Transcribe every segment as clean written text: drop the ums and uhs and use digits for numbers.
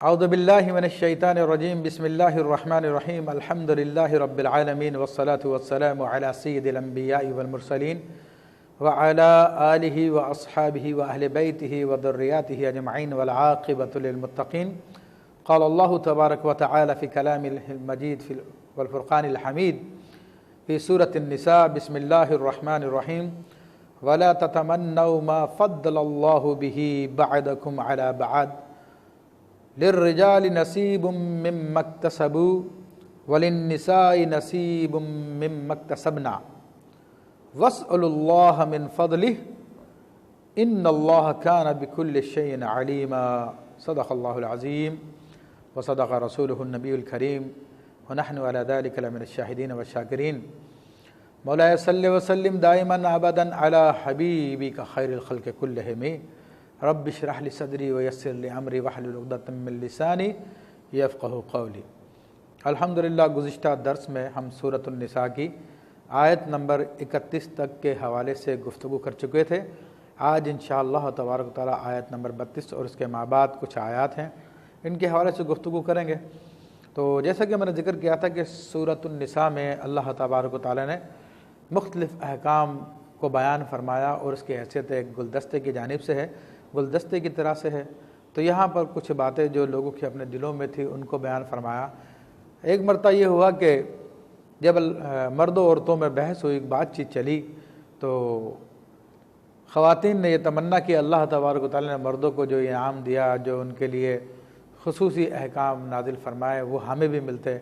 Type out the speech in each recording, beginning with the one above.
اعوذ باللہ من الشیطان الرجیم بسم اللہ الرحمن الرحیم الحمد للہ رب العالمین والصلاة والسلام علی سید الانبیاء والمرسلین وعلی آلہ واصحابہ واہل بیتہ وذریاتہ اجمعین والعاقبۃ للمتقین قال اللہ تبارک وتعالی فی کلامہ المجید والفرقان الحمید فی سورۃ النساء بسم اللہ الرحمن الرحیم ولا تتمنوا ما فضل اللہ بہ بعضکم علی بعض للرجال نصیب مما اکتسبوا وللنساء نصیب مما اکتسبنا واسألوا اللہ من فضلہ ان اللہ کان بکل شیء علیما صدق اللہ العظیم وصدق رسولہ النبی الکریم ونحن علی ذلک لمن الشاہدین والشاکرین مولاي صل وسلم دائما ابدا علی حبیبک خیر الخلق کلہم رب اشرح لی صدری ویسر لی امری واحلل عقدۃ من لسانی یفقہوا قولی۔ الحمدللہ گزشتہ درس میں ہم سورۃ النساء کی آیت نمبر 31 تک کے حوالے سے گفتگو کر چکے تھے۔ آج انشاءاللہ تبارک و تعالیٰ آیت نمبر 32 اور اس کے ماں بعد کچھ آیات ہیں، ان کے حوالے سے گفتگو کریں گے۔ تو جیسا کہ میں نے ذکر کیا تھا کہ سورۃ النساء میں اللہ تبارک و تعالیٰ نے مختلف احکام کو بیان فرمایا اور اس کی حیثیت ایک گلدستے کی جانب سے ہے، گلدستے کی طرح سے ہے۔ تو یہاں پر کچھ باتیں جو لوگوں کے اپنے دلوں میں تھی ان کو بیان فرمایا۔ ایک مرتبہ یہ ہوا کہ جب مرد و عورتوں میں بحث ہوئی، بات چیت چلی، تو خواتین نے یہ تمنا کی اللہ تبارک و تعالیٰ نے مردوں کو جو انعام دیا، جو ان کے لیے خصوصی احکام نازل فرمائے، وہ ہمیں بھی ملتے۔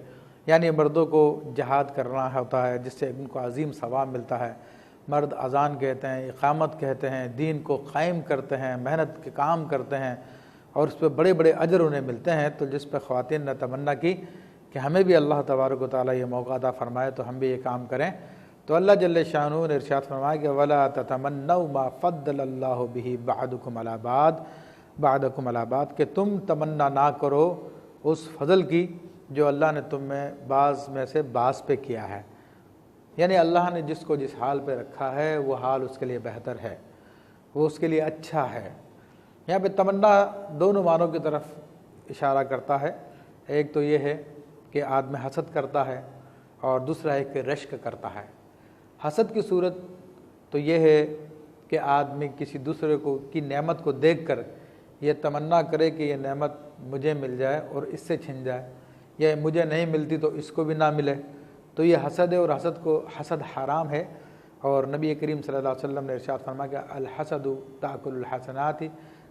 یعنی مردوں کو جہاد کرنا ہوتا ہے جس سے ان کو عظیم ثواب ملتا ہے۔ مرد اذان کہتے ہیں، اقامت کہتے ہیں، دین کو قائم کرتے ہیں، محنت کے کام کرتے ہیں اور اس پہ بڑے بڑے اجر انہیں ملتے ہیں۔ تو جس پہ خواتین نے تمنا کی کہ ہمیں بھی اللہ تبارک و تعالیٰ یہ موقع عطا فرمائے تو ہم بھی یہ کام کریں، تو اللہ جل شانہ نے ارشاد فرمایا کہ وَلَا تَتَمَنَّوْا مَا فَضَّلَ اللَّهُ بِهِ بَعْضَكُمْ عَلَىٰ بَعْضٍ کہ تم تمنا نہ کرو اس فضل کی جو اللہ نے تم میں بعض میں سے بعض پہ کیا ہے۔ یعنی اللہ نے جس کو جس حال پہ رکھا ہے وہ حال اس کے لیے بہتر ہے، وہ اس کے لیے اچھا ہے۔ یہاں پہ تمنا دونوں معنوں کی طرف اشارہ کرتا ہے۔ ایک تو یہ ہے کہ آدمی حسد کرتا ہے اور دوسرا ہے کہ رشک کرتا ہے۔ حسد کی صورت تو یہ ہے کہ آدمی کسی دوسرے کو کی نعمت کو دیکھ کر یہ تمنا کرے کہ یہ نعمت مجھے مل جائے اور اس سے چھن جائے، یا مجھے نہیں ملتی تو اس کو بھی نہ ملے، تو یہ حسد ہے، اور حسد حرام ہے۔ اور نبی کریم صلی اللہ علیہ وسلم نے ارشاد فرمایا کہ الحسد تاکل الحسنات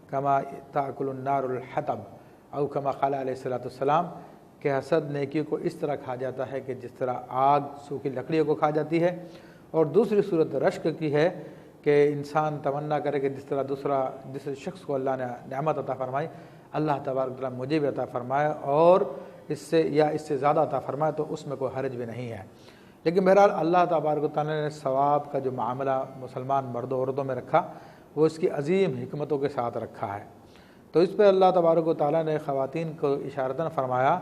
کما تاکل النار الحطب، او کما قال علیہ الصلوۃ والسلام کہ حسد نیکی کو اس طرح کھا جاتا ہے کہ جس طرح آگ سوکھی لکڑیوں کو کھا جاتی ہے۔ اور دوسری صورت رشک کی ہے کہ انسان تمنا کرے کہ جس شخص کو اللہ نے نعمت عطا فرمائی، اللہ تبارک تعالیٰ مجھے بھی عطا فرمائے اور اس سے زیادہ عطا فرمائے، تو اس میں کوئی حرج بھی نہیں ہے۔ لیکن بہرحال اللہ تبارک و تعالیٰ نے ثواب کا جو معاملہ مسلمان مرد و عورتوں میں رکھا وہ اس کی عظیم حکمتوں کے ساتھ رکھا ہے۔ تو اس پہ اللہ تبارک و تعالیٰ نے خواتین کو اشارتاً فرمایا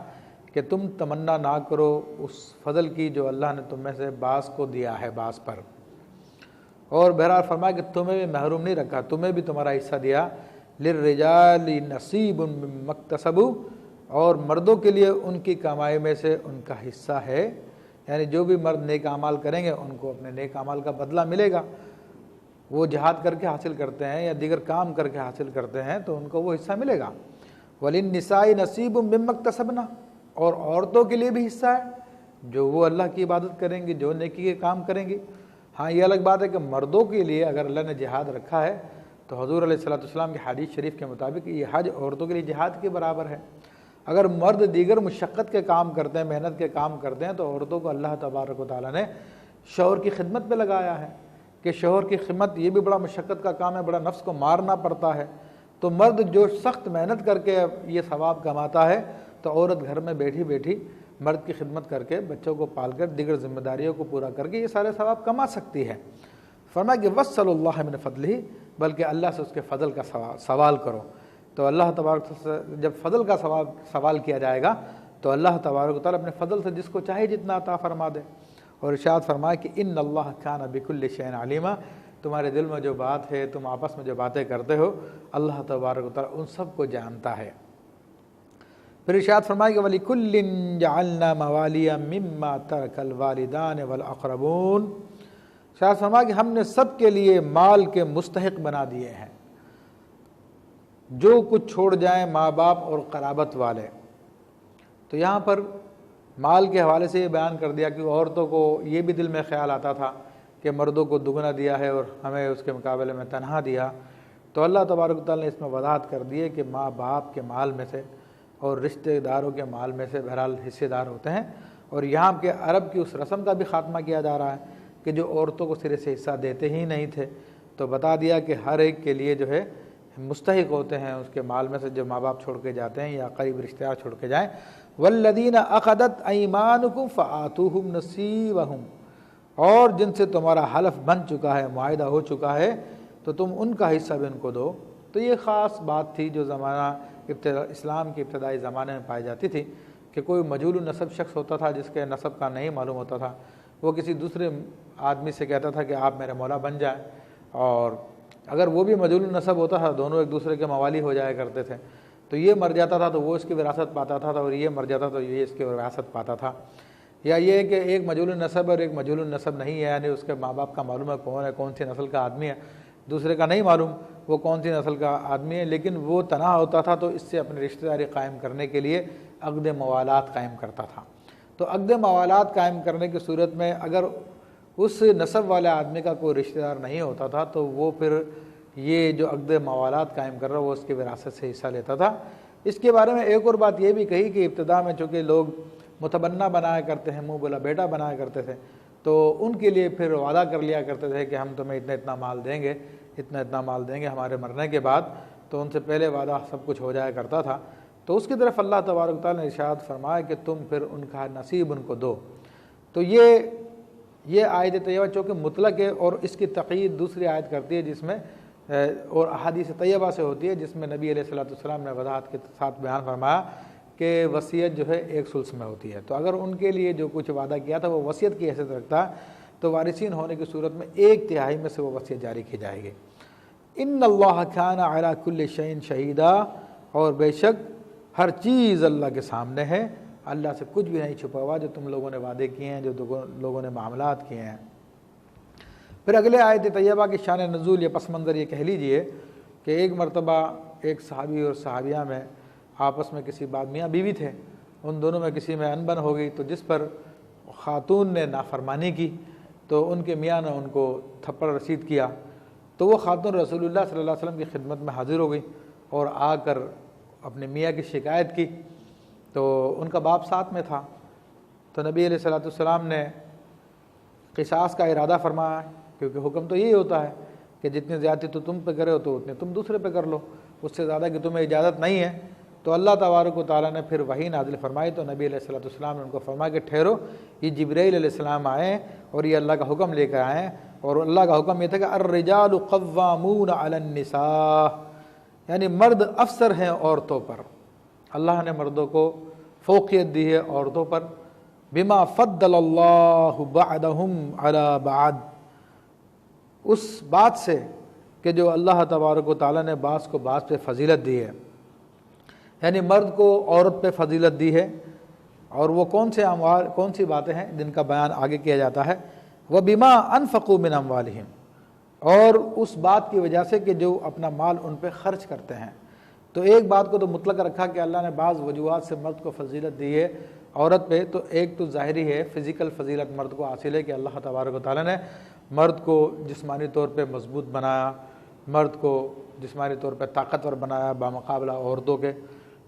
کہ تم تمنا نہ کرو اس فضل کی جو اللہ نے تم میں سے بعض کو دیا ہے بعض پر، اور بہرحال فرمایا کہ تمہیں بھی محروم نہیں رکھا، تمہیں بھی تمہارا حصہ دیا۔ للرجال نصیب مما اکتسبوا، اور مردوں کے لیے ان کی کمائی میں سے ان کا حصہ ہے۔ یعنی جو بھی مرد نیک اعمال کریں گے ان کو اپنے نیک اعمال کا بدلہ ملے گا۔ وہ جہاد کر کے حاصل کرتے ہیں یا دیگر کام کر کے حاصل کرتے ہیں تو ان کو وہ حصہ ملے گا۔ وَلِلنِّسَاءِ نَصِيبٌ مِّمَّا اكْتَسَبْنَا، اور عورتوں کے لیے بھی حصہ ہے جو وہ اللہ کی عبادت کریں گی، جو نیکی کے کام کریں گی۔ ہاں یہ الگ بات ہے کہ مردوں کے لیے اگر اللہ نے جہاد رکھا ہے تو حضور علیہ الصلوۃ والسلام کی حدیث شریف کے مطابق یہ حج عورتوں کے لیے جہاد کے برابر ہے۔ اگر مرد دیگر مشقت کے کام کرتے ہیں، محنت کے کام کرتے ہیں، تو عورتوں کو اللہ تبارک و تعالیٰ نے شوہر کی خدمت پہ لگایا ہے کہ شوہر کی خدمت یہ بھی بڑا مشقت کا کام ہے، بڑا نفس کو مارنا پڑتا ہے۔ تو مرد جو سخت محنت کر کے یہ ثواب کماتا ہے تو عورت گھر میں بیٹھی بیٹھی مرد کی خدمت کر کے بچوں کو پال کر دیگر ذمہ داریوں کو پورا کر کے یہ سارے ثواب کما سکتی ہے۔ فرمایا کہ وَاسْأَلُوا اللَّهَ مِنْ فَضْلِهِ، بلکہ اللہ سے اس کے فضل کا سوال کرو۔ تو اللہ تبارک سے جب فضل کا سوال کیا جائے گا تو اللہ تبارک و تعالیٰ اپنے فضل سے جس کو چاہے جتنا عطا فرما دے۔ اور ارشاد فرمایا کہ ان اللہ کان بکل شیء علیما، تمہارے دل میں جو بات ہے، تم آپس میں جو باتیں کرتے ہو، اللہ تبارک و تعالیٰ ان سب کو جانتا ہے۔ پھر ارشاد فرمائے کہ وَلِكُلٍّ جَعَلْنَا مَوَالِيَ مِمَّا تَرَكَ الْوَالِدَانِ وَالْأَقْرَبُونَ، ارشاد فرمائے کہ ہم نے سب کے لیے مال کے مستحق بنا دیے ہیں جو کچھ چھوڑ جائیں ماں باپ اور قرابت والے۔ تو یہاں پر مال کے حوالے سے یہ بیان کر دیا کہ عورتوں کو یہ بھی دل میں خیال آتا تھا کہ مردوں کو دگنا دیا ہے اور ہمیں اس کے مقابلے میں تنہا دیا، تو اللہ تبارک و تعالیٰ نے اس میں وضاحت کر دی ہے کہ ماں باپ کے مال میں سے اور رشتہ داروں کے مال میں سے بہرحال حصے دار ہوتے ہیں، اور یہاں کے عرب کی اس رسم کا بھی خاتمہ کیا جا رہا ہے کہ جو عورتوں کو سرے سے حصہ دیتے ہی نہیں تھے، تو بتا دیا کہ ہر ایک کے لیے جو ہے مستحق ہوتے ہیں اس کے مال میں سے جو ماں باپ چھوڑ کے جاتے ہیں یا قریب رشتہ دار چھوڑ کے جائیں۔ والذین عقدت ایمانکم فآتوہم نصیبہم، اور جن سے تمہارا حلف بن چکا ہے، معاہدہ ہو چکا ہے، تو تم ان کا حصہ بھی ان کو دو۔ تو یہ خاص بات تھی جو زمانہ اسلام کے ابتدائی زمانے میں پائی جاتی تھی کہ کوئی مجہول النسب شخص ہوتا تھا جس کے نسب کا نہیں معلوم ہوتا تھا، وہ کسی دوسرے آدمی سے کہتا تھا کہ آپ میرے مولا بن جائیں، اور اگر وہ بھی مجہول النسب ہوتا تھا دونوں ایک دوسرے کے موالی ہو جایا کرتے تھے، تو یہ مر جاتا تھا تو وہ اس کی وراثت پاتا تھا اور یہ مر جاتا تو یہ اس کی وراثت پاتا تھا۔ یا یہ کہ ایک مجہول النسب اور ایک مجہول النسب نہیں ہے، یعنی اس کے ماں باپ کا معلوم ہے کون ہے، کون سی نسل کا آدمی ہے، دوسرے کا نہیں معلوم وہ کون سی نسل کا آدمی ہے، لیکن وہ تنہا ہوتا تھا تو اس سے اپنی رشتہ داری قائم کرنے کے لیے عقد موالات قائم کرتا تھا۔ تو عقد موالات قائم کرنے کی صورت میں اگر اس نسب والے آدمی کا کوئی رشتہ دار نہیں ہوتا تھا تو وہ پھر یہ جو عقد موالات قائم کر رہا وہ اس کی وراثت سے حصہ لیتا تھا۔ اس کے بارے میں ایک اور بات یہ بھی کہی کہ ابتدا میں چونکہ لوگ متبنہ بنایا کرتے ہیں، منہ بولا بیٹا بنایا کرتے تھے، تو ان کے لیے پھر وعدہ کر لیا کرتے تھے کہ ہم تمہیں اتنا اتنا مال دیں گے، اتنا مال دیں گے ہمارے مرنے کے بعد، تو ان سے پہلے وعدہ سب کچھ ہو جایا کرتا تھا۔ تو اس کی طرف اللہ تبارک و تعالیٰ نے ارشاد فرمایا کہ تم پھر ان کا نصیب ان کو دو۔ تو یہ آیت طیبہ چونکہ مطلق ہے اور اس کی تقیید دوسری آیت کرتی ہے جس میں اور احادیث طیبہ سے ہوتی ہے جس میں نبی علیہ السلام نے وضاحت کے ساتھ بیان فرمایا کہ وصیت جو ہے ایک ثلث میں ہوتی ہے، تو اگر ان کے لیے جو کچھ وعدہ کیا تھا وہ وصیت کی حیثیت رکھتا تو وارثین ہونے کی صورت میں 1/3 میں سے وہ وصیت جاری کی جائے گی۔ ان اللہ کان علی کل شیء شہیدا، اور بے شک ہر چیز اللہ کے سامنے ہے، اللہ سے کچھ بھی نہیں چھپا ہوا جو تم لوگوں نے وعدے کیے ہیں، جو لوگوں نے معاملات کیے ہیں۔ پھر اگلے آیت طیبہ کی شان نزول یا پس منظر یہ کہہ لیجئے کہ ایک مرتبہ ایک صحابی اور صحابیہ میں آپس میں کسی بات میاں بیوی تھے، ان دونوں میں کسی میں انبن ہو گئی، تو جس پر خاتون نے نافرمانی کی تو ان کے میاں نے ان کو تھپڑ رسید کیا، تو وہ خاتون رسول اللہ صلی اللہ علیہ وسلم کی خدمت میں حاضر ہو گئی اور آ کر اپنے میاں کی شکایت کی، تو ان کا باپ ساتھ میں تھا، تو نبی علیہ السلام نے قصاص کا ارادہ فرمایا، کیونکہ حکم تو یہی ہوتا ہے کہ جتنی زیادتی تو تم پہ کرے ہو تو اتنے تم دوسرے پہ کر لو، اس سے زیادہ کہ تمہیں اجازت نہیں ہے۔ تو اللہ تبارک و تعالیٰ نے پھر وحی نازل فرمائی، تو نبی علیہ السلام نے ان کو فرمایا کہ ٹھہرو، یہ جبرائیل علیہ السلام آئے اور یہ اللہ کا حکم لے کر آئے، اور اللہ کا حکم یہ تھا کہ الرجال قوامون علی النساء، یعنی مرد افسر ہیں عورتوں پر، اللہ نے مردوں کو فوقیت دی ہے عورتوں پر، بما فضل اللہ بعدہم علی بعد، اس بات سے کہ جو اللہ تبارک و تعالیٰ نے بعض کو بعض پہ فضیلت دی ہے، یعنی مرد کو عورت پہ فضیلت دی ہے، اور وہ کون سی باتیں ہیں جن کا بیان آگے کیا جاتا ہے، وَبِمَا أَنفَقُوا مِنْ أَمْوَالِهِمْ، اور اس بات کی وجہ سے کہ جو اپنا مال ان پہ خرچ کرتے ہیں۔ تو ایک بات کو تو مطلق رکھا کہ اللہ نے بعض وجوہات سے مرد کو فضیلت دی ہے عورت پہ، تو ایک تو ظاہری ہے فزیکل فضیلت مرد کو حاصل ہے کہ اللہ تبارک و تعالیٰ نے مرد کو جسمانی طور پہ مضبوط بنایا، مرد کو جسمانی طور پہ طاقتور بنایا بامقابلہ عورتوں کے۔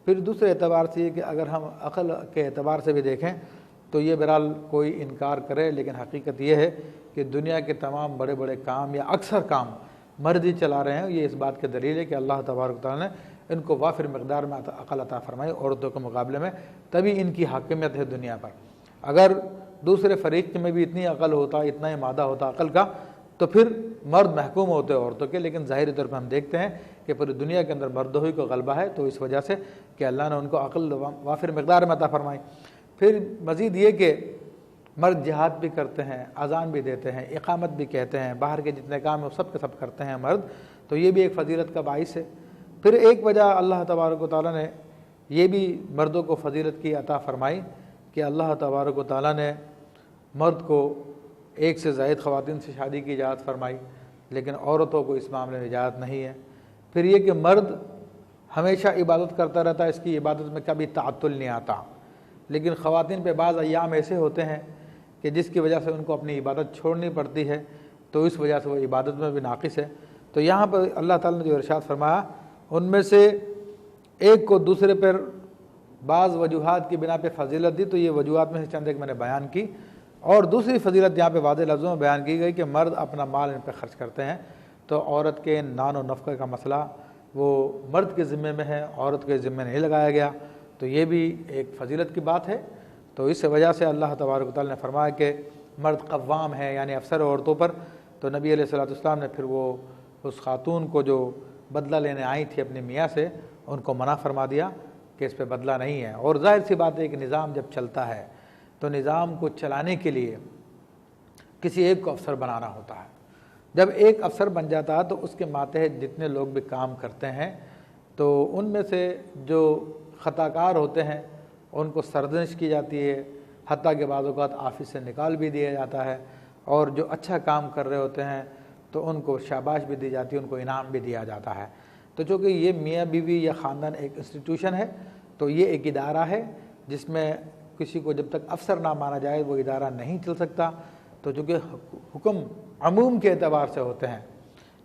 پھر دوسرے اعتبار سے یہ کہ اگر ہم عقل کے اعتبار سے بھی دیکھیں تو یہ بہرحال کوئی انکار کرے لیکن حقیقت یہ ہے کہ دنیا کے تمام بڑے بڑے کام یا اکثر کام مرد ہی چلا رہے ہیں، یہ اس بات کی دلیل ہے کہ اللہ تبارک و تعالیٰ نے ان کو وافر مقدار میں عقل عطا فرمائی عورتوں کے مقابلے میں، تبھی ان کی حاکمیت ہے دنیا پر۔ اگر دوسرے فریق میں بھی اتنی عقل ہوتا، اتنا ہی مادہ ہوتا عقل کا، تو پھر مرد محکوم ہوتے عورتوں کے، لیکن ظاہری طور پر ہم دیکھتے ہیں کہ پوری دنیا کے اندر مردوں ہی کو غلبہ ہے، تو اس وجہ سے کہ اللہ نے ان کو عقل وافر مقدار میں عطا فرمائی۔ پھر مزید یہ کہ مرد جہاد بھی کرتے ہیں، اذان بھی دیتے ہیں، اقامت بھی کہتے ہیں، باہر کے جتنے کام ہیں وہ سب کے سب کرتے ہیں مرد، تو یہ بھی ایک فضیلت کا باعث ہے۔ پھر ایک وجہ اللہ تبارک و تعالیٰ نے یہ بھی مردوں کو فضیلت کی عطا فرمائی کہ اللہ تبارک و تعالیٰ نے مرد کو ایک سے زائد خواتین سے شادی کی اجازت فرمائی، لیکن عورتوں کو اس معاملے میں اجازت نہیں ہے۔ پھر یہ کہ مرد ہمیشہ عبادت کرتا رہتا ہے، اس کی عبادت میں کبھی تعطل نہیں آتا، لیکن خواتین پہ بعض ایام ایسے ہوتے ہیں کہ جس کی وجہ سے ان کو اپنی عبادت چھوڑنی پڑتی ہے، تو اس وجہ سے وہ عبادت میں بھی ناقص ہے۔ تو یہاں پر اللہ تعالیٰ نے جو ارشاد فرمایا، ان میں سے ایک کو دوسرے پر بعض وجوہات کی بنا پہ فضیلت دی، تو یہ وجوہات میں سے چند ایک میں نے بیان کی، اور دوسری فضیلت یہاں پہ واضح لفظوں میں بیان کی گئی کہ مرد اپنا مال ان پہ خرچ کرتے ہیں، تو عورت کے نان و نفقے کا مسئلہ وہ مرد کے ذمے میں ہے، عورت کے ذمے نہیں لگایا گیا، تو یہ بھی ایک فضیلت کی بات ہے۔ تو اس وجہ سے اللہ تبارک و تعالیٰ نے فرمایا کہ مرد قوام ہے، یعنی افسر عورتوں پر۔ تو نبی علیہ الصلوۃ والسلام نے پھر وہ اس خاتون کو جو بدلہ لینے آئی تھی اپنے میاں سے، ان کو منع فرما دیا کہ اس پہ بدلہ نہیں ہے۔ اور ظاہر سی بات ہے کہ نظام جب چلتا ہے تو نظام کو چلانے کے لیے کسی ایک کو افسر بنانا ہوتا ہے۔ جب ایک افسر بن جاتا ہے تو اس کے ماتحت جتنے لوگ بھی کام کرتے ہیں، تو ان میں سے جو خطا کار ہوتے ہیں ان کو سرزنش کی جاتی ہے، حتیٰ کہ بعض اوقات آفس سے نکال بھی دیا جاتا ہے، اور جو اچھا کام کر رہے ہوتے ہیں تو ان کو شاباش بھی دی جاتی ہے، ان کو انعام بھی دیا جاتا ہے۔ تو چونکہ یہ میاں بیوی یا خاندان ایک انسٹیٹیوشن ہے، تو یہ ایک ادارہ ہے جس میں کسی کو جب تک افسر نہ مانا جائے وہ ادارہ نہیں چل سکتا۔ تو چونکہ حکم عموم کے اعتبار سے ہوتے ہیں،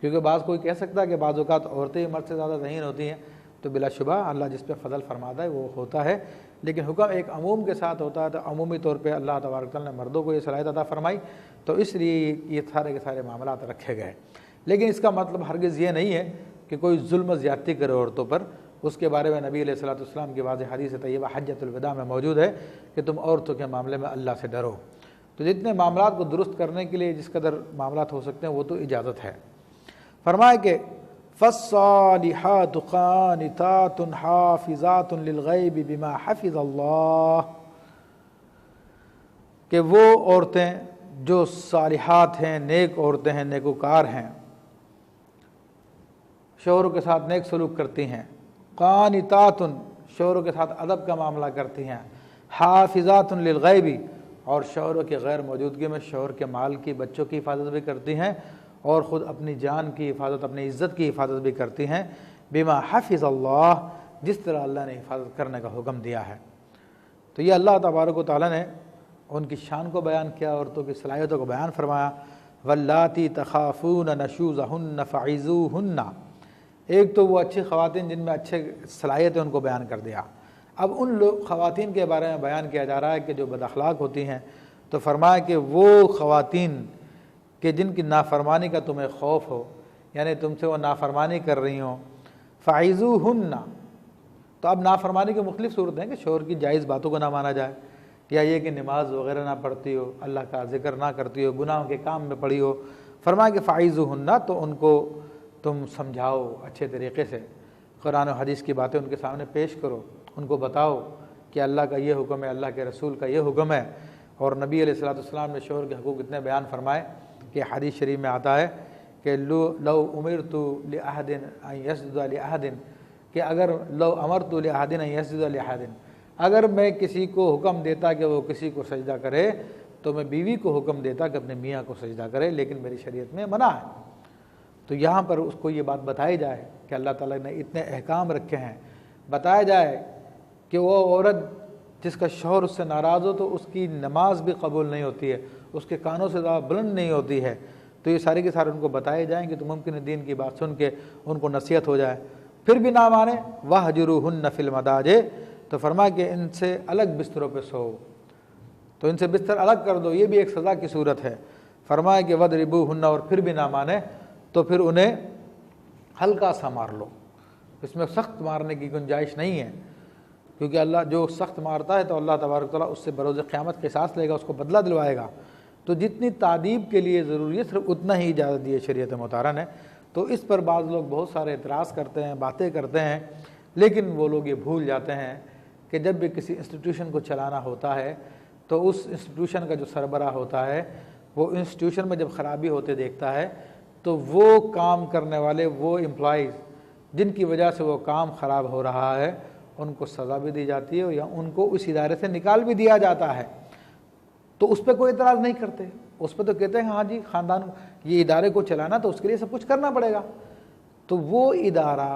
کیونکہ بعض کوئی کہہ سکتا ہے کہ بعض اوقات عورتیں مرد سے زیادہ ذہین ہوتی ہیں، تو بلا شبہ اللہ جس پہ فضل فرماتا ہے وہ ہوتا ہے، لیکن حکم ایک عموم کے ساتھ ہوتا ہے۔ تو عمومی طور پہ اللہ تبارک تعالیٰ نے مردوں کو یہ صلاحیت عطا فرمائی، تو اس لیے یہ سارے کے سارے معاملات رکھے گئے۔ لیکن اس کا مطلب ہرگز یہ نہیں ہے کہ کوئی ظلم و زیادتی کرے عورتوں پر۔ اس کے بارے میں نبی علیہ الصلوۃ والسلام کی واضح حدیث طیبہ حجۃ الوداع میں موجود ہے کہ تم عورتوں کے معاملے میں اللہ سے ڈرو۔ تو جتنے معاملات کو درست کرنے کے لیے جس قدر معاملات ہو سکتے ہیں وہ تو اجازت ہے۔ فرمایا کہ فَالصَّالِحَاتُ قَانِتَاتٌ حَافِظَاتٌ لِلْغَيْبِ بِمَا حَفِظَ اللَّهُ، کہ وہ عورتیں جو صالحات ہیں، نیک عورتیں ہیں، نیکوکار ہیں، شوہروں کے ساتھ نیک سلوک کرتی ہیں، قانتات شوہروں کے ساتھ ادب کا معاملہ کرتی ہیں، حافظات للغیب اور شوہروں کی غیر موجودگی میں شوہر کے مال کی، بچوں کی حفاظت بھی کرتی ہیں، اور خود اپنی جان کی حفاظت، اپنی عزت کی حفاظت بھی کرتی ہیں، بما حفظ اللہ، جس طرح اللہ نے حفاظت کرنے کا حکم دیا ہے۔ تو یہ اللہ تبارک و تعالیٰ نے ان کی شان کو بیان کیا، عورتوں کی صلاحیتوں کو بیان فرمایا۔ واللاتی تخافون نشوزہن فعظوہن، ایک تو وہ اچھی خواتین جن میں اچھے صلاحیت ہے ان کو بیان کر دیا۔ اب ان خواتین کے بارے میں بیان کیا جا رہا ہے کہ جو بد اخلاق ہوتی ہیں، تو فرمایا کہ وہ خواتین کہ جن کی نافرمانی کا تمہیں خوف ہو، یعنی تم سے وہ نافرمانی کر رہی ہوں، فعظوہن، تو اب نافرمانی کی مختلف صورتیں ہیں کہ شوہر کی جائز باتوں کو نہ مانا جائے، یا یہ کہ نماز وغیرہ نہ پڑھتی ہو، اللہ کا ذکر نہ کرتی ہو، گناہوں کے کام میں پڑی ہو۔ فرمایا کہ فعظوہن، تو ان کو تم سمجھاؤ اچھے طریقے سے، قرآن و حدیث کی باتیں ان کے سامنے پیش کرو، ان کو بتاؤ کہ اللہ کا یہ حکم ہے، اللہ کے رسول کا یہ حکم ہے۔ اور نبی علیہ الصلوۃ والسلام نے شوہر کے حقوق اتنے بیان فرمائے کہ حدیث شریف میں آتا ہے کہ لو امرت لأحد ان یسجد لأحد، کہ اگر لو امرت لأحد ان یسجد لأحد، اگر میں کسی کو حکم دیتا کہ وہ کسی کو سجدہ کرے تو میں بیوی کو حکم دیتا کہ اپنے میاں کو سجدہ کرے، لیکن میری شریعت میں منع ہے۔ تو یہاں پر اس کو یہ بات بتائی جائے کہ اللہ تعالیٰ نے اتنے احکام رکھے ہیں، بتایا جائے کہ وہ عورت جس کا شوہر اس سے ناراض ہو تو اس کی نماز بھی قبول نہیں ہوتی ہے، اس کے کانوں سے زیادہ بلند نہیں ہوتی ہے، تو یہ سارے کے سارے ان کو بتائے جائیں کہ تو ممکن ہے دین کی بات سن کے ان کو نصیحت ہو جائے، پھر بھی نہ مانے وَاهْجُرُوهُنَّ فِي الْمَضَاجِعِ، تو فرمایا کہ ان سے الگ بستروں پہ سو، تو ان سے بستر الگ کر دو، یہ بھی ایک سزا کی صورت ہے۔ فرمایا کہ وَاضْرِبُوهُنَّ، اور پھر بھی نہ مانے تو پھر انہیں ہلکا سا مار لو، اس میں سخت مارنے کی گنجائش نہیں ہے، کیونکہ اللہ جو سخت مارتا ہے تو اللہ تبارک تعالیٰ اس سے بروز قیامت قصاص لے گا، اس کو بدلہ دلوائے گا۔ تو جتنی تعدیب کے لیے ضروری ہے صرف اتنا ہی اجازت دی ہے شریعت مطہرہ نے۔ تو اس پر بعض لوگ بہت سارے اعتراض کرتے ہیں، باتیں کرتے ہیں، لیکن وہ لوگ یہ بھول جاتے ہیں کہ جب بھی کسی انسٹیٹیوشن کو چلانا ہوتا ہے تو اس انسٹیٹیوشن کا جو سربراہ ہوتا ہے وہ انسٹیٹیوشن میں جب خرابی ہوتے دیکھتا ہے تو وہ کام کرنے والے، وہ امپلائیز جن کی وجہ سے وہ کام خراب ہو رہا ہے، ان کو سزا بھی دی جاتی ہے یا ان کو اس ادارے سے نکال بھی دیا جاتا ہے، تو اس پہ کوئی اعتراض نہیں کرتے، اس پہ تو کہتے ہیں ہاں جی خاندان یہ ادارے کو چلانا تو اس کے لیے سب کچھ کرنا پڑے گا۔ تو وہ ادارہ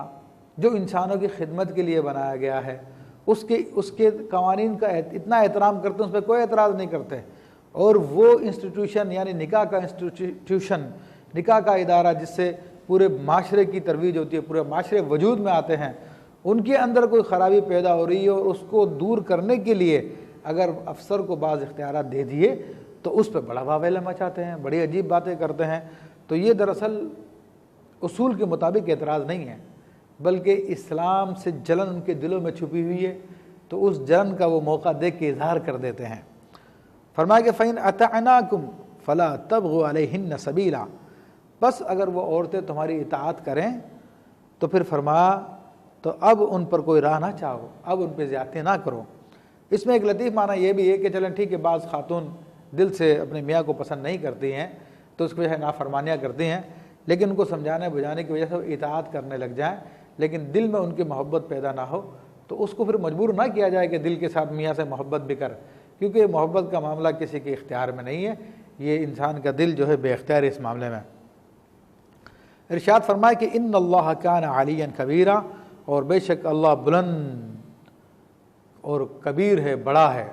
جو انسانوں کی خدمت کے لیے بنایا گیا ہے، اس کے قوانین کا اتنا احترام کرتے ہیں، اس پہ کوئی اعتراض نہیں کرتے، اور وہ انسٹیٹیوشن یعنی نکاح کا انسٹیٹیوشن، نکاح کا ادارہ جس سے پورے معاشرے کی ترویج ہوتی ہے، پورے معاشرے وجود میں آتے ہیں، ان کے اندر کوئی خرابی پیدا ہو رہی ہے اور اس کو دور کرنے کے لیے اگر افسر کو بعض اختیارات دے دیے تو اس پہ بڑا واویلا مچاتے ہیں، بڑی عجیب باتیں کرتے ہیں۔ تو یہ دراصل اصول کے مطابق اعتراض نہیں ہے، بلکہ اسلام سے جلن ان کے دلوں میں چھپی ہوئی ہے، تو اس جلن کا وہ موقع دیکھ کے اظہار کر دیتے ہیں۔ فرمایا کہ فَإِنْ أَطَعْنَاكُمْ فَلَا تَبْغُوا عَلَيْهِنَّ سَبِيلًا، بس اگر وہ عورتیں تمہاری اطاعت کریں تو پھر فرمایا تو اب ان پر کوئی راہ نہ چاہو، اب ان پہ زیادتی نہ کرو۔ اس میں ایک لطیف معنی یہ بھی ہے کہ چلیں ٹھیک ہے، بعض خاتون دل سے اپنے میاں کو پسند نہیں کرتی ہیں تو اس کی وجہ سے نافرمانیاں کرتی ہیں، لیکن ان کو سمجھانے بجھانے کی وجہ سے وہ اطاعت کرنے لگ جائیں، لیکن دل میں ان کی محبت پیدا نہ ہو تو اس کو پھر مجبور نہ کیا جائے کہ دل کے ساتھ میاں سے محبت بھی کر، کیونکہ محبت کا معاملہ کسی کے اختیار میں نہیں ہے، یہ انسان کا دل جو ہے بے اختیار ہے اس معاملے میں۔ ارشاد فرمائے کہ ان اللہ کان علیٰ کبیرا، اور بے شک اللہ بلند اور کبیر ہے، بڑا ہے۔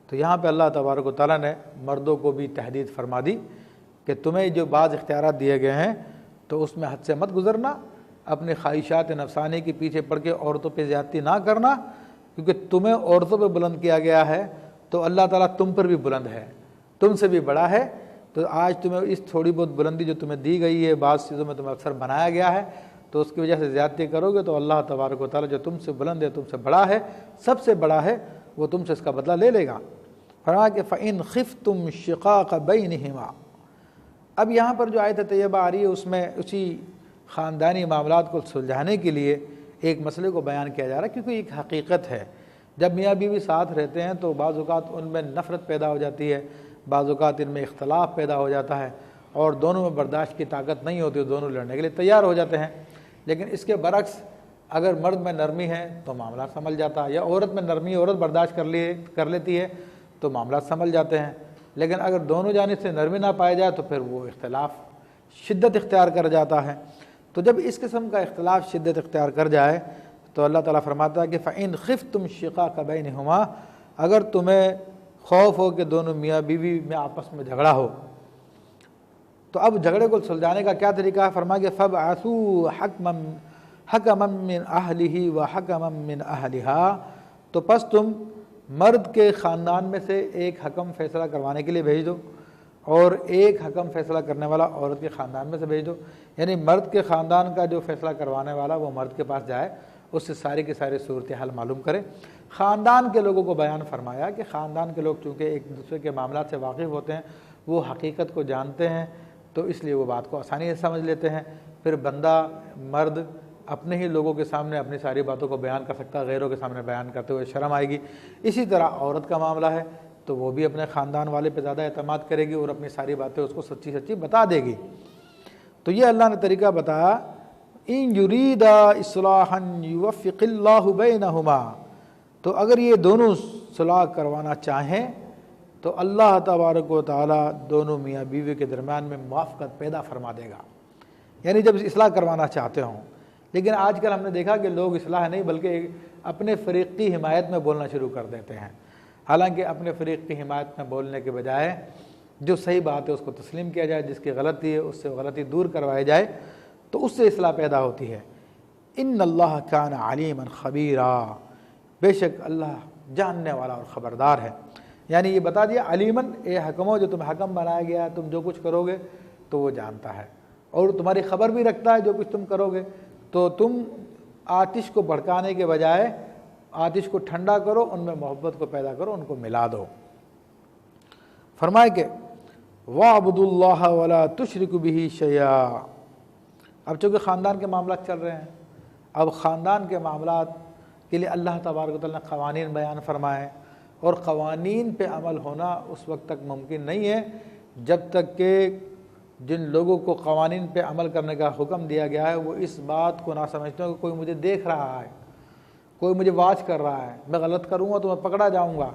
تو یہاں پہ اللہ تبارک و تعالیٰ نے مردوں کو بھی تحدید فرما دی کہ تمہیں جو بعض اختیارات دیے گئے ہیں تو اس میں حد سے مت گزرنا، اپنی خواہشات نفسانی کے پیچھے پڑ کے عورتوں پہ زیادتی نہ کرنا، کیونکہ تمہیں عورتوں پہ بلند کیا گیا ہے تو اللہ تعالیٰ تم پر بھی بلند ہے، تم سے بھی بڑا ہے۔ تو آج تمہیں اس تھوڑی بہت بلندی جو تمہیں دی گئی ہے، بعض چیزوں میں تمہیں اکثر بنایا گیا ہے، تو اس کی وجہ سے زیادتی کرو گے تو اللہ تبارک و تعالیٰ جو تم سے بلند ہے، تم سے بڑا ہے، سب سے بڑا ہے، وہ تم سے اس کا بدلہ لے لے گا۔ فرمایا کہ فَإِنْ خِفْتُمْ شِقَاقَ بَيْنِهِمَا، اب یہاں پر جو آیت طیبہ آ رہی ہے اس میں اسی خاندانی معاملات کو سلجھانے کے لیے ایک مسئلے کو بیان کیا جا رہا ہے، کیونکہ ایک حقیقت ہے جب میاں بیوی ساتھ رہتے ہیں تو بعض اوقات ان میں نفرت پیدا ہو جاتی ہے، بعض اوقات ان میں اختلاف پیدا ہو جاتا ہے اور دونوں میں برداشت کی طاقت نہیں ہوتی، دونوں لڑنے کے لیے تیار ہو جاتے ہیں۔ لیکن اس کے برعکس اگر مرد میں نرمی ہے تو معاملہ سنبھل جاتا ہے، یا عورت میں نرمی، عورت برداشت کر لیتی ہے تو معاملات سنبھل جاتے ہیں۔ لیکن اگر دونوں جانب سے نرمی نہ پائے جائے تو پھر وہ اختلاف شدت اختیار کر جاتا ہے۔ تو جب اس قسم کا اختلاف شدت اختیار کر جائے تو اللہ تعالیٰ فرماتا ہے کہ فَإِنْ خِفْتُمْ شِقَاقَ بَيْنِهُمَا، اگر تمہیں خوف ہو کہ دونوں میاں بیوی میں آپس میں جھگڑا ہو، تو اب جھگڑے کو سلجھانے کا کیا طریقہ ہے؟ فرمایا کہ فَابْعَثُوا حَكَمًا مِّنْ أَهْلِهِ وَحَكَمًا مِّنْ أَهْلِهَا، تو پس تم مرد کے خاندان میں سے ایک حکم فیصلہ کروانے کے لیے بھیج دو اور ایک حکم فیصلہ کرنے والا عورت کے خاندان میں سے بھیج دو، یعنی مرد کے خاندان کا جو فیصلہ کروانے والا وہ مرد کے پاس جائے، اس سے ساری کی ساری صورتحال معلوم کرے۔ خاندان کے لوگوں کو بیان فرمایا کہ خاندان کے لوگ چونکہ ایک دوسرے کے معاملات سے واقف ہوتے ہیں، وہ حقیقت کو جانتے ہیں، تو اس لیے وہ بات کو آسانی سے سمجھ لیتے ہیں۔ پھر بندہ مرد اپنے ہی لوگوں کے سامنے اپنی ساری باتوں کو بیان کر سکتا، غیروں کے سامنے بیان کرتے ہوئے شرم آئے گی۔ اسی طرح عورت کا معاملہ ہے تو وہ بھی اپنے خاندان والے پہ زیادہ اعتماد کرے گی اور اپنی ساری باتیں اس کو سچی سچی بتا دے گی۔ تو یہ اللہ نے طریقہ بتایا، ان یریدا اصلاحا یوفق اللہ بینہما، تو اگر یہ دونوں صلاح کروانا چاہیں تو اللہ تبارک و تعالیٰ دونوں میاں بیوی کے درمیان میں موافقت پیدا فرما دے گا، یعنی جب اصلاح کروانا چاہتے ہوں۔ لیکن آج کل ہم نے دیکھا کہ لوگ اصلاح نہیں بلکہ اپنے فریق کی حمایت میں بولنا شروع کر دیتے ہیں، حالانکہ اپنے فریق کی حمایت میں بولنے کے بجائے جو صحیح بات ہے اس کو تسلیم کیا جائے، جس کی غلطی ہے اس سے غلطی دور کروائی جائے تو اس سے اصلاح پیدا ہوتی ہے۔ ان اللہ کان علیما خبیرا، بے شک اللہ جاننے والا اور خبردار ہے، یعنی یہ بتا دیا علیمن، اے حکموں جو تم حکم بنایا گیا تم جو کچھ کرو گے تو وہ جانتا ہے اور تمہاری خبر بھی رکھتا ہے جو کچھ تم کرو گے۔ تو تم آتش کو بھڑکانے کے بجائے آتش کو ٹھنڈا کرو، ان میں محبت کو پیدا کرو، ان کو ملا دو۔ فرمائے کہ وَاعْبُدُوا اللَّهَ وَلَا تُشْرِكُوا بِهِ شَيْئًا، اب چونکہ خاندان کے معاملات چل رہے ہیں، اب خاندان کے معاملات کے لیے اللہ تبارک و تعالیٰ نے قوانین بیان فرمائے، اور قوانین پہ عمل ہونا اس وقت تک ممکن نہیں ہے جب تک کہ جن لوگوں کو قوانین پہ عمل کرنے کا حکم دیا گیا ہے وہ اس بات کو نہ سمجھتے ہوں کہ کوئی مجھے دیکھ رہا ہے، کوئی مجھے واچ کر رہا ہے، میں غلط کروں گا تو میں پکڑا جاؤں گا،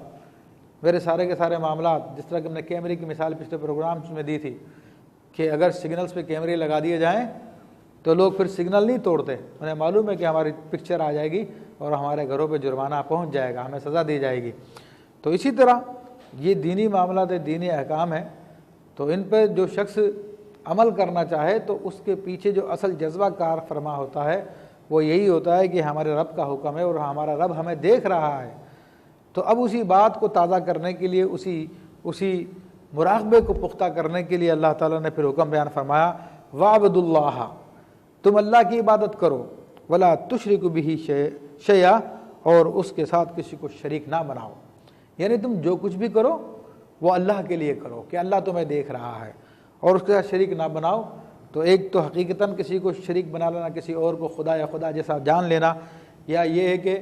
میرے سارے کے سارے معاملات، جس طرح کہ ہم نے کیمرے کی مثال پچھلے پروگرامز میں دی تھی کہ اگر سگنلز پہ کیمرے لگا دیے جائیں تو لوگ پھر سگنل نہیں توڑتے، انہیں معلوم ہے کہ ہماری پکچر آ جائے گی اور ہمارے گھروں پہ جرمانہ پہنچ جائے گا، ہمیں سزا دی جائے گی۔ تو اسی طرح یہ دینی معاملات دینی احکام ہیں، تو ان پہ جو شخص عمل کرنا چاہے تو اس کے پیچھے جو اصل جذبہ کار فرما ہوتا ہے وہ یہی ہوتا ہے کہ ہمارے رب کا حکم ہے اور ہمارا رب ہمیں دیکھ رہا ہے۔ تو اب اسی بات کو تازہ کرنے کے لیے، اسی مراقبے کو پختہ کرنے کے لیے اللہ تعالیٰ نے پھر حکم بیان فرمایا، وَاعْبُدُوا اللَّهَ، تم اللہ کی عبادت کرو، وَلَا تُشْرِكُوا بِهِ شَيْئًا، اور اس کے ساتھ کسی کو شریک نہ بناؤ، یعنی تم جو کچھ بھی کرو وہ اللہ کے لیے کرو کہ اللہ تمہیں دیکھ رہا ہے، اور اس کے ساتھ شریک نہ بناؤ۔ تو ایک تو حقیقتاً کسی کو شریک بنا لینا، کسی اور کو خدا یا خدا جیسا جان لینا، یا یہ ہے کہ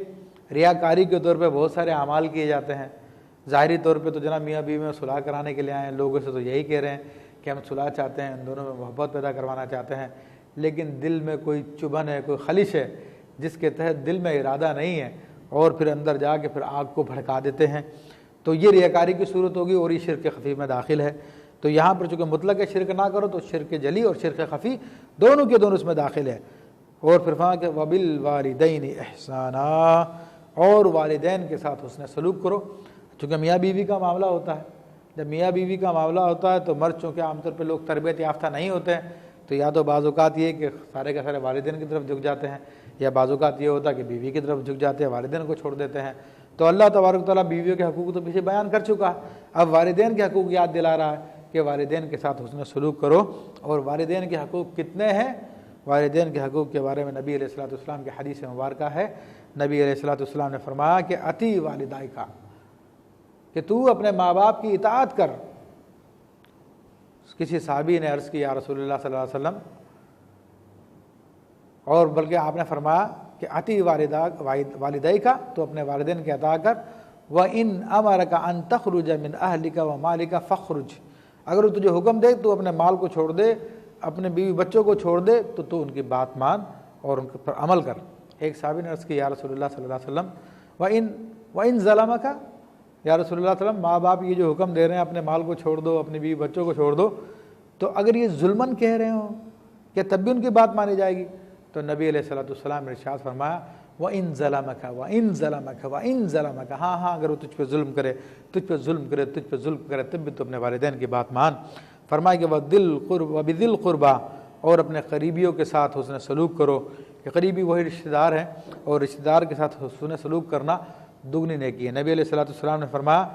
ریاکاری کے طور پہ بہت سارے اعمال کیے جاتے ہیں۔ ظاہری طور پہ تو جناب میاں بیوی میں صلح کرانے کے لیے آئے ہیں، لوگوں سے تو یہی کہہ رہے ہیں کہ ہم صلح چاہتے ہیں، ان دونوں میں محبت پیدا کروانا چاہتے ہیں، لیکن دل میں کوئی چبھن ہے، کوئی خلش ہے جس کے تحت دل میں ارادہ نہیں ہے، اور پھر اندر جا کے پھر آگ کو بھڑکا دیتے ہیں، تو یہ ریاکاری کی صورت ہوگی اور یہ شرک خفی میں داخل ہے۔ تو یہاں پر چونکہ مطلق ہے شرک نہ کرو، تو شرک جلی اور شرک خفی دونوں کے دونوں اس میں داخل ہے۔ اور پھر فرمایا کہ وَبِالْوَالِدَيْنِ إِحْسَانًا، اور والدین کے ساتھ حسن سلوک کرو۔ چونکہ میاں بیوی کا معاملہ ہوتا ہے، جب میاں بیوی کا معاملہ ہوتا ہے تو مرد چونکہ عام طور پہ لوگ تربیت یافتہ نہیں ہوتے ہیں، تو یا تو بعض اوقات یہ کہ سارے کے سارے والدین کی طرف جھک جاتے ہیں، یا بعض اوقات یہ ہوتا ہے کہ بیوی کی طرف جھک جاتے ہیں، والدین کو چھوڑ دیتے ہیں۔ تو اللہ تبارک و تعالیٰ بیویوں کے حقوق تو پیچھے بیان کر چکا ہے، اب والدین کے حقوق یاد دلا رہا ہے کہ والدین کے ساتھ حسن سلوک کرو۔ اور والدین کے حقوق کتنے ہیں؟ والدین کے حقوق کے بارے میں نبی علیہ الصلوۃ والسلام کی حدیث مبارکہ ہے، نبی علیہ الصلوۃ والسلام نے فرمایا کہ اطیع والدیک، کہ تو اپنے ماں باپ کی اطاعت کر۔ کسی صحابی نے عرض کی یا رسول اللہ صلی اللہ علیہ وسلم، اور بلکہ آپ نے فرمایا کہ اطیع والدیک، تو اپنے والدین کی اطاعت کر، وَإِنْ أَمَرَكَ أَن تَخْرُجَ مِنْ أَهْلِكَ وَمَالِكَ فَاخْرُجْ، اگر وہ تجھے حکم دے تو اپنے مال کو چھوڑ دے، اپنے بیوی بچوں کو چھوڑ دے، تو ان کی بات مان اور ان پر عمل کر۔ ایک صحابی نے عرض کی یا رسول اللہ صلی اللہ علیہ وسلم، وَإِنْ ظَلَمَكَ، یا رسول اللہ صلی اللہ علیہ وسلم ماں باپ یہ جو حکم دے رہے ہیں اپنے مال کو چھوڑ دو، اپنی بیوی بچوں کو چھوڑ دو، تو اگر یہ ظلمن کہہ رہے ہوں کہ تب بھی ان کی بات مانی جائے گی؟ تو نبی علیہ الصلوۃ والسلام نے ارشاد فرمایا وَإِنْ ظَلَمَكَ وَإِنْ ظَلَمَكَ وَإِنْ ظَلَمَكَ، ہاں اگر وہ تجھ پہ ظلم کرے، تجھ پہ ظلم کرے تب بھی تو اپنے والدین کی بات مان۔ فرمایا کہ وَبِذِي الْقُرْبَى، اور اپنے قریبیوں کے ساتھ حسن سلوک کرو، کہ قریبی وہی رشتہ دار ہیں، اور رشتہ دار کے ساتھ حسن سلوک کرنا دگنی نیکی ہے۔ نبی علیہ الصلوۃ والسلام نے فرمایا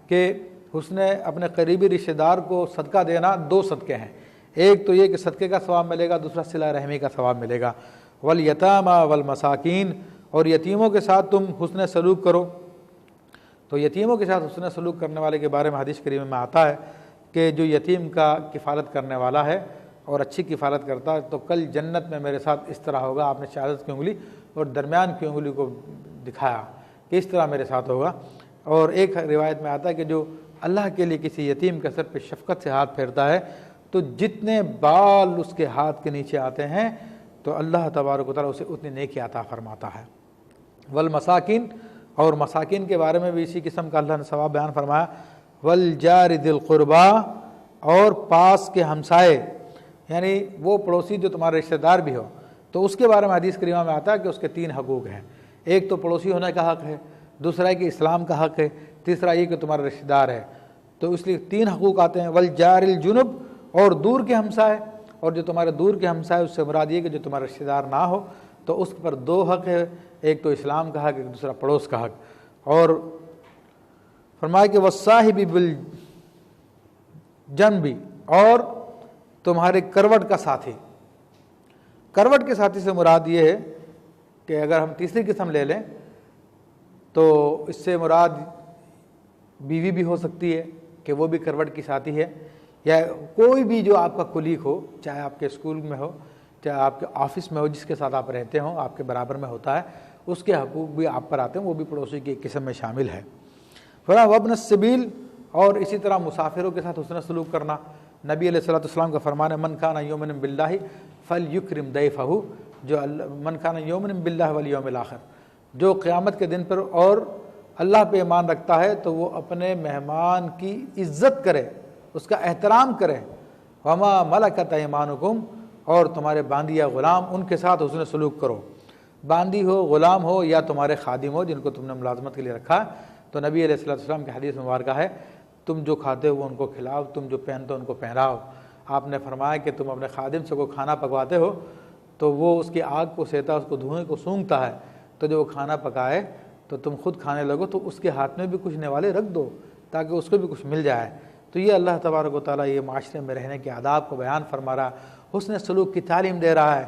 کہ اپنے قریبی رشتہ دار کو صدقہ دینا 2 صدقے ہیں، ایک تو یہ کہ صدقے کا ثواب ملے گا، دوسرا صلہ رحمی کا ثواب ملے گا۔ وَالْيَتَامَى وَالْمَسَاكِينَ، اور یتیموں کے ساتھ تم حسن سلوک کرو۔ تو یتیموں کے ساتھ حسن سلوک کرنے والے کے بارے میں حدیث کریم میں آتا ہے کہ جو یتیم کا کفالت کرنے والا ہے اور اچھی کفالت کرتا ہے تو کل جنت میں میرے ساتھ اس طرح ہوگا، آپ نے شہادت کی انگلی اور درمیان کی انگلی کو دکھایا کہ اس طرح میرے ساتھ ہوگا۔ اور ایک روایت میں آتا ہے کہ جو اللہ کے لیے کسی یتیم کے سر پہ شفقت سے ہاتھ پھیرتا ہے تو جتنے بال اس کے ہاتھ کے نیچے آتے ہیں تو اللہ تبارک و تعالیٰ اسے اتنی نیکی عطا فرماتا ہے۔ والمساکین، اور مساکین کے بارے میں بھی اسی قسم کا اللہ نے ثواب بیان فرمایا۔ والجار ذی القربا، اور پاس کے ہمسائے، یعنی وہ پڑوسی جو تمہارا رشتہ دار بھی ہو، تو اس کے بارے میں حدیث کریمہ میں آتا ہے کہ اس کے 3 حقوق ہیں، ایک تو پڑوسی ہونے کا حق ہے، دوسرا ہے کہ اسلام کا حق ہے، تیسرا یہ کہ تمہارا رشتہ دار ہے۔ تو اس لیے 3 حقوق آتے ہیں، والجار الجنب، اور دور کے ہمسائے، اور جو تمہارے دور کے ہمسائے اس سے مراد یہ کہ جو تمہارا رشتہ دار نہ ہو، تو اس پر 2 حق ہے، ایک تو اسلام کا حق، ایک دوسرا پڑوس کا حق۔ اور فرمایا کہ والصاحب بالجنب، اور تمہارے کروٹ کا ساتھی۔ کروٹ کے ساتھی سے مراد یہ ہے کہ اگر ہم تیسری قسم لے لیں تو اس سے مراد بیوی بھی ہو سکتی ہے کہ وہ بھی کروٹ کی ساتھی ہے، یا کوئی بھی جو آپ کا کولیگ ہو، چاہے آپ کے اسکول میں ہو، چاہے آپ کے آفس میں ہو، جس کے ساتھ آپ رہتے ہوں، آپ کے برابر میں ہوتا ہے، اس کے حقوق بھی آپ پر آتے ہیں، وہ بھی پڑوسی کی ایک قسم میں شامل ہے۔ وابن السبیل، اور اسی طرح مسافروں کے ساتھ حسن سلوک کرنا۔ نبی علیہ الصلوۃ والسلام کا فرمان ہے من کان یؤمن باللہ فلیکرم ضیفہ، جو من کان یؤمن باللہ والیوم الآخر، جو قیامت کے دن پر اور اللہ پہ ایمان رکھتا ہے تو وہ اپنے مہمان کی عزت کرے، اس کا احترام کرے۔ وما ملکت ایمانکم، اور تمہارے باندی یا غلام ان کے ساتھ حسن سلوک کرو۔ باندی ہو، غلام ہو، یا تمہارے خادم ہو جن کو تم نے ملازمت کے لیے رکھا، تو نبی علیہ السلام کی حدیث مبارکہ ہے تم جو کھاتے ہو ان کو کھلاؤ، تم جو پہنتے ہو ان کو پہناؤ۔ آپ نے فرمایا کہ تم اپنے خادم سے کوئی کھانا پکواتے ہو تو وہ اس کی آگ کو سہتا، اس کو دھوئیں کو سونگھتا ہے، تو جو وہ کھانا پکائے تو تم خود کھانے لگو تو اس کے ہاتھ میں بھی کچھ نوالے رکھ دو تاکہ اس کو بھی کچھ مل جائے۔ تو یہ اللہ تبارک و تعالیٰ یہ معاشرے میں رہنے کے آداب کو بیان فرما رہا، حسن سلوک کی تعلیم دے رہا ہے۔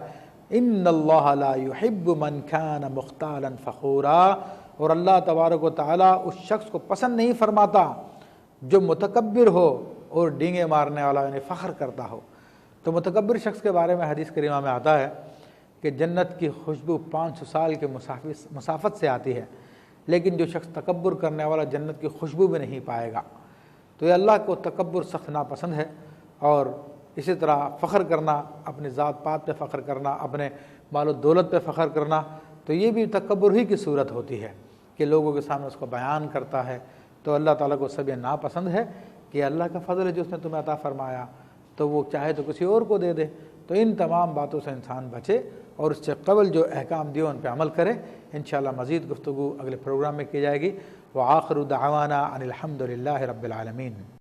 ان اللہ لا يحب من كان مختالا فخورا، اور اللہ تبارک و تعالیٰ اس شخص کو پسند نہیں فرماتا جو متکبر ہو اور ڈینگے مارنے والا، یعنی فخر کرتا ہو۔ تو متکبر شخص کے بارے میں حدیث کریمہ میں آتا ہے کہ جنت کی خوشبو 500 سال کے مسافت سے آتی ہے، لیکن جو شخص تکبر کرنے والا جنت کی خوشبو بھی نہیں پائے گا۔ تو یہ اللہ کو تکبر سخت ناپسند ہے، اور اسی طرح فخر کرنا، اپنی ذات پات پہ فخر کرنا، اپنے مال و دولت پہ فخر کرنا، تو یہ بھی تکبر ہی کی صورت ہوتی ہے کہ لوگوں کے سامنے اس کو بیان کرتا ہے۔ تو اللہ تعالیٰ کو سب یہ ناپسند ہے کہ اللہ کا فضل ہے جو اس نے تمہیں عطا فرمایا، تو وہ چاہے تو کسی اور کو دے دے۔ تو ان تمام باتوں سے انسان بچے اور اس سے قبل جو احکام دیے ان پہ عمل کرے۔ انشاءاللہ مزید گفتگو اگلے پروگرام میں کی جائے گی۔ وآخر دعوانا ان الحمد للہ رب العالمین۔